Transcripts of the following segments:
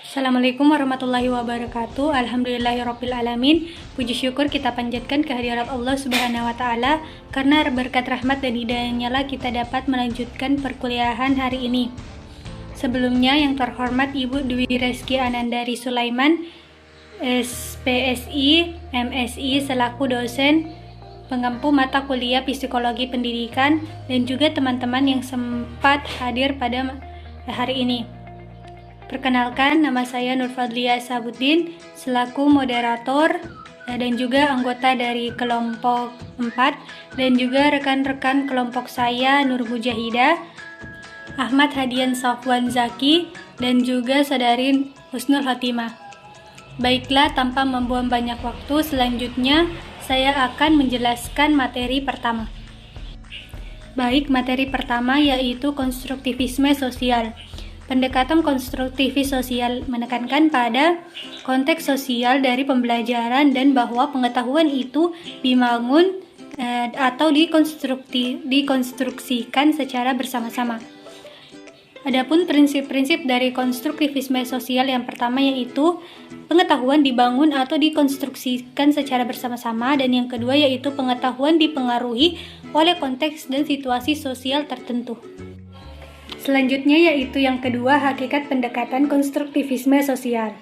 Assalamualaikum warahmatullahi wabarakatuh. Alhamdulillahirabbil alamin. Puji syukur kita panjatkan kehadirat Allah Subhanahu wa taala karena berkat rahmat dan hidayahnya lah kita dapat melanjutkan perkuliahan hari ini. Sebelumnya yang terhormat Ibu Dwi Reski Anandari Sulaiman, SPSI, MSI selaku dosen pengampu mata kuliah Psikologi Pendidikan dan juga teman-teman yang sempat hadir pada hari ini. Perkenalkan, nama saya Nur Fadlia Sabuddin selaku moderator dan juga anggota dari kelompok 4 dan juga rekan-rekan kelompok saya Nur Mujahidah, Ahmad Hadian Safwan Zaki dan juga saudari Husnul Hatimah. Baiklah, tanpa membuang banyak waktu, selanjutnya saya akan menjelaskan materi pertama. Baik, materi pertama yaitu konstruktivisme sosial. Pendekatan konstruktivis sosial menekankan pada konteks sosial dari pembelajaran dan bahwa pengetahuan itu dibangun atau dikonstruksikan secara bersama-sama. Adapun prinsip-prinsip dari konstruktivisme sosial yang pertama yaitu pengetahuan dibangun atau dikonstruksikan secara bersama-sama, dan yang kedua yaitu pengetahuan dipengaruhi oleh konteks dan situasi sosial tertentu. Selanjutnya yaitu yang kedua, hakikat pendekatan konstruktivisme sosial.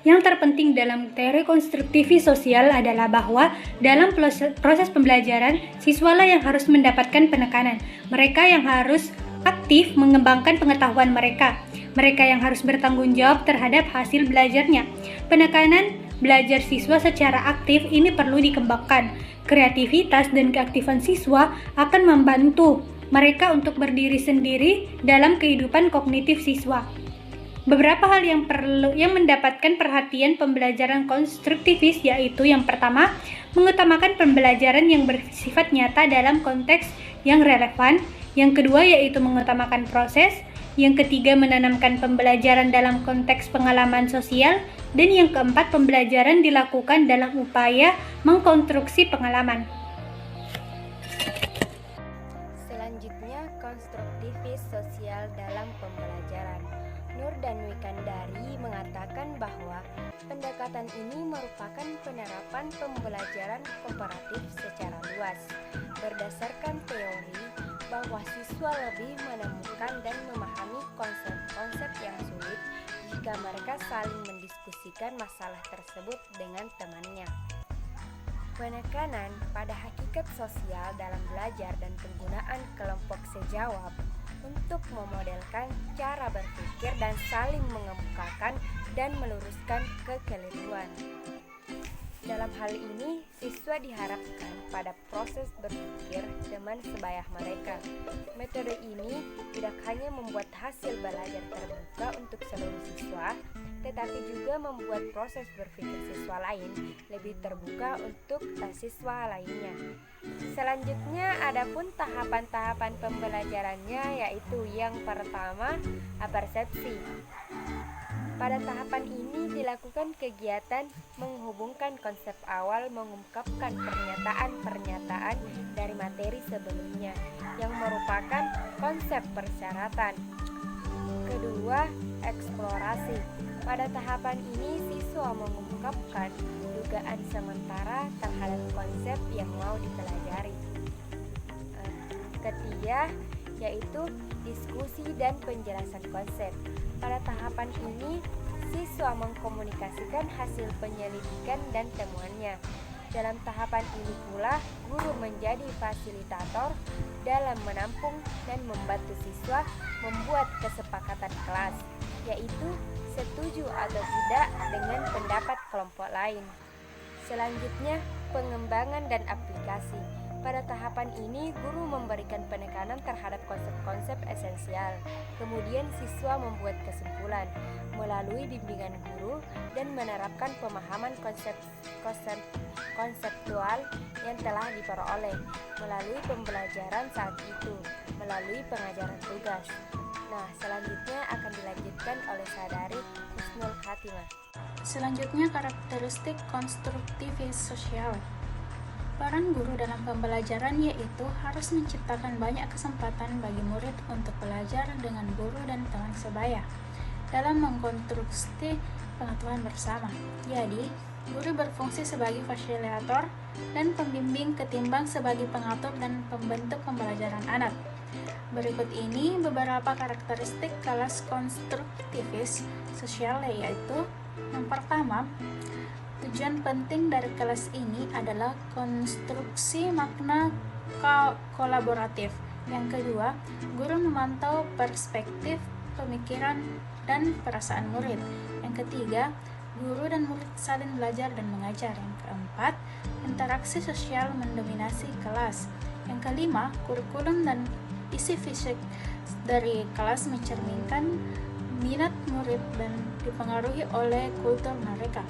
Yang terpenting dalam teori konstruktivis sosial adalah bahwa dalam proses pembelajaran, siswalah yang harus mendapatkan penekanan. Mereka yang harus aktif mengembangkan pengetahuan mereka. Mereka yang harus bertanggung jawab terhadap hasil belajarnya. Penekanan belajar siswa secara aktif ini perlu dikembangkan. Kreativitas dan keaktifan siswa akan membantu mereka untuk berdiri sendiri dalam kehidupan kognitif siswa. Beberapa hal yang mendapatkan perhatian pembelajaran konstruktivis yaitu yang pertama, mengutamakan pembelajaran yang bersifat nyata dalam konteks yang relevan. Yang kedua yaitu mengutamakan proses. Yang ketiga, menanamkan pembelajaran dalam konteks pengalaman sosial. Dan yang keempat, pembelajaran dilakukan dalam upaya mengkonstruksi pengalaman. Konstruktivis sosial dalam pembelajaran. Nur dan Wikandari mengatakan bahwa pendekatan ini merupakan penerapan pembelajaran komparatif secara luas, berdasarkan teori bahwa siswa lebih menemukan dan memahami konsep-konsep yang sulit jika mereka saling mendiskusikan masalah tersebut dengan temannya. Penekanan pada hakikat sosial dalam belajar dan penggunaan kelompok sejawat untuk memodelkan cara berpikir dan saling mengemukakan dan meluruskan kekeliruan. Dalam hal ini, siswa diharapkan pada proses berpikir teman sebaya mereka. Metode ini tidak hanya membuat hasil belajar terbuka untuk seluruh siswa, tetapi juga membuat proses berpikir siswa lain lebih terbuka untuk siswa lainnya. Selanjutnya, adapun tahapan-tahapan pembelajarannya yaitu yang pertama, persepsi. Pada tahapan ini dilakukan kegiatan menghubungkan konsep awal, mengungkapkan pernyataan-pernyataan dari materi sebelumnya yang merupakan konsep persyaratan. Kedua, eksplorasi. Pada tahapan ini siswa mengungkapkan dugaan sementara terhadap konsep yang mau dipelajari. Ketiga, yaitu diskusi dan penjelasan konsep. Pada tahapan ini, siswa mengkomunikasikan hasil penyelidikan dan temuannya. Dalam tahapan ini pula, guru menjadi fasilitator dalam menampung dan membantu siswa membuat kesepakatan kelas, yaitu setuju atau tidak dengan pendapat kelompok lain. Selanjutnya, pengembangan dan aplikasi. Pada tahapan ini, guru memberikan penekanan terhadap konsep-konsep esensial. Kemudian siswa membuat kesimpulan melalui bimbingan guru dan menerapkan pemahaman konseptual yang telah diperoleh melalui pembelajaran saat itu, melalui pengajaran tugas. Nah, selanjutnya akan dilanjutkan oleh saudari Husnul Hatimah. Selanjutnya, karakteristik konstruktivis sosial. Peran guru dalam pembelajaran yaitu harus menciptakan banyak kesempatan bagi murid untuk belajar dengan guru dan teman sebaya. dalam mengkonstruksi pengetahuan bersama. Jadi, guru berfungsi sebagai fasilitator dan pembimbing ketimbang sebagai pengatur dan pembentuk pembelajaran anak. Berikut ini beberapa karakteristik kelas konstruktivis sosial, yaitu yang pertama, tujuan penting dari kelas ini adalah konstruksi makna kolaboratif. Yang kedua, guru memantau perspektif, pemikiran, dan perasaan murid. Yang ketiga, guru dan murid saling belajar dan mengajar. Yang keempat, interaksi sosial mendominasi kelas. Yang kelima, kurikulum dan isi fisik dari kelas mencerminkan minat murid dan dipengaruhi oleh kultur mereka.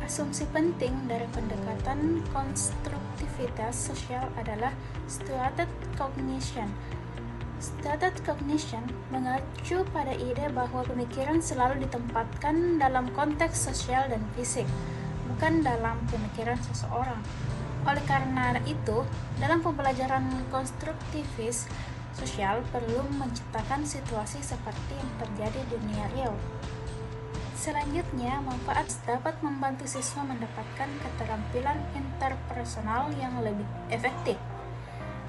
Asumsi penting dari pendekatan konstruktivitas sosial adalah stated cognition. Stated cognition mengacu pada ide bahwa pemikiran selalu ditempatkan dalam konteks sosial dan fisik, bukan dalam pemikiran seseorang. Oleh karena itu, dalam pembelajaran konstruktivis sosial perlu menciptakan situasi seperti yang terjadi di dunia real. Selanjutnya, manfaat dapat membantu siswa mendapatkan keterampilan interpersonal yang lebih efektif.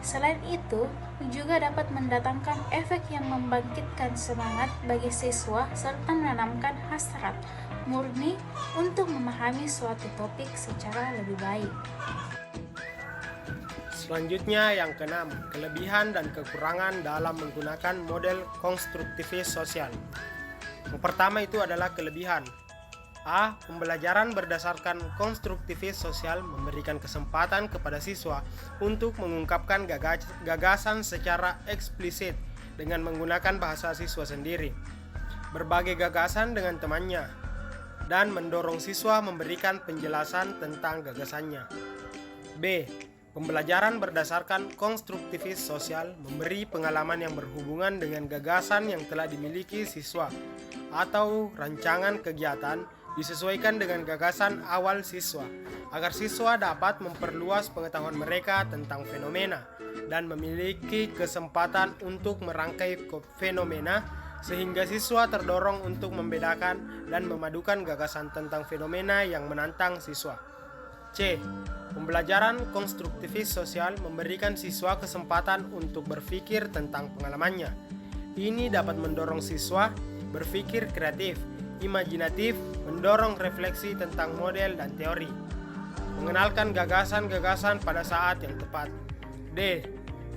Selain itu, juga dapat mendatangkan efek yang membangkitkan semangat bagi siswa serta menanamkan hasrat murni untuk memahami suatu topik secara lebih baik. Selanjutnya yang keenam, kelebihan dan kekurangan dalam menggunakan model konstruktivis sosial. Yang pertama itu adalah kelebihan. A. Pembelajaran berdasarkan konstruktivis sosial memberikan kesempatan kepada siswa untuk mengungkapkan gagasan secara eksplisit dengan menggunakan bahasa siswa sendiri, berbagai gagasan dengan temannya, dan mendorong siswa memberikan penjelasan tentang gagasannya. B. Pembelajaran berdasarkan konstruktivis sosial memberi pengalaman yang berhubungan dengan gagasan yang telah dimiliki siswa atau rancangan kegiatan disesuaikan dengan gagasan awal siswa, agar siswa dapat memperluas pengetahuan mereka tentang fenomena dan memiliki kesempatan untuk merangkai fenomena, sehingga siswa terdorong untuk membedakan dan memadukan gagasan tentang fenomena yang menantang siswa. C. Pembelajaran konstruktivis sosial memberikan siswa kesempatan untuk berpikir tentang pengalamannya. Ini dapat mendorong siswa berpikir kreatif, imajinatif, mendorong refleksi tentang model dan teori, mengenalkan gagasan-gagasan pada saat yang tepat. D.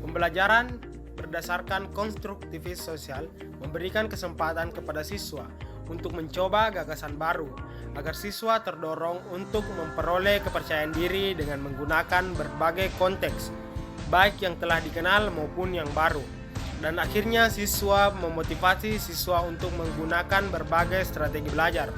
Pembelajaran berdasarkan konstruktivis sosial memberikan kesempatan kepada siswa untuk mencoba gagasan baru, agar siswa terdorong untuk memperoleh kepercayaan diri dengan menggunakan berbagai konteks, baik yang telah dikenal maupun yang baru. Dan akhirnya siswa memotivasi siswa untuk menggunakan berbagai strategi belajar.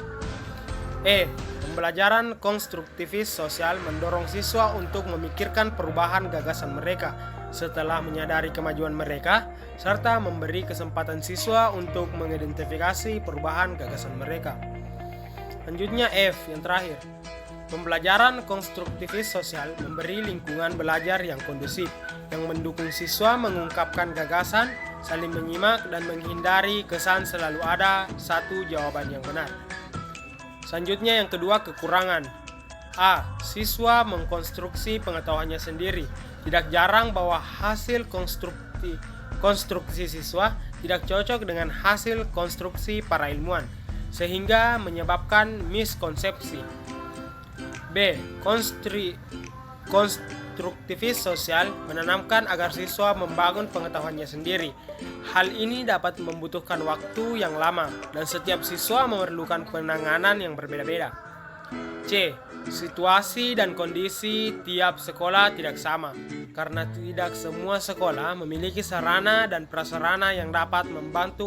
E. Pembelajaran konstruktivis sosial mendorong siswa untuk memikirkan perubahan gagasan mereka setelah menyadari kemajuan mereka, serta memberi kesempatan siswa untuk mengidentifikasi perubahan gagasan mereka. Selanjutnya F, yang terakhir. Pembelajaran konstruktivis sosial memberi lingkungan belajar yang kondusif, yang mendukung siswa mengungkapkan gagasan, saling menyimak, dan menghindari kesan selalu ada satu jawaban yang benar. Selanjutnya yang kedua, kekurangan. A. Siswa mengkonstruksi pengetahuannya sendiri. Tidak jarang bahwa hasil konstruksi siswa tidak cocok dengan hasil konstruksi para ilmuwan, sehingga menyebabkan miskonsepsi. B. Konstruktivis sosial menanamkan agar siswa membangun pengetahuannya sendiri. Hal ini dapat membutuhkan waktu yang lama dan setiap siswa memerlukan penanganan yang berbeda-beda. C. Situasi dan kondisi tiap sekolah tidak sama, karena tidak semua sekolah memiliki sarana dan prasarana yang dapat membantu